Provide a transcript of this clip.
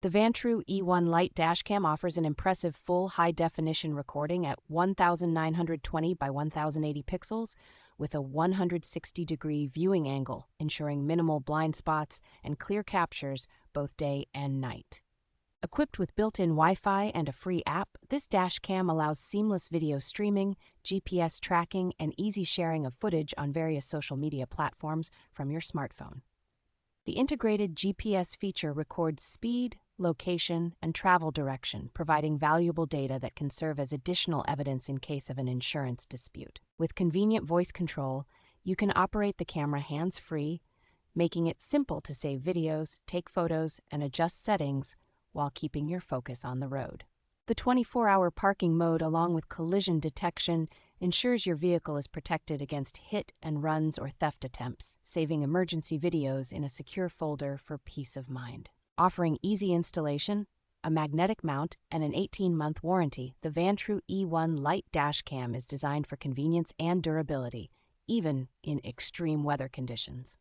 The Vantrue E1 Lite dashcam offers an impressive full high-definition recording at 1920 by 1080 pixels with a 160-degree viewing angle, ensuring minimal blind spots and clear captures both day and night. Equipped with built-in Wi-Fi and a free app, this dashcam allows seamless video streaming, GPS tracking, and easy sharing of footage on various social media platforms from your smartphone. The integrated GPS feature records speed, location, and travel direction, providing valuable data that can serve as additional evidence in case of an insurance dispute. With convenient voice control, you can operate the camera hands-free, making it simple to save videos, take photos, and adjust settings while keeping your focus on the road. The 24-hour parking mode, along with collision detection, ensures your vehicle is protected against hit and runs or theft attempts, saving emergency videos in a secure folder for peace of mind. Offering easy installation, a magnetic mount, and an 18-month warranty, the Vantrue E1 Lite dashcam is designed for convenience and durability, even in extreme weather conditions.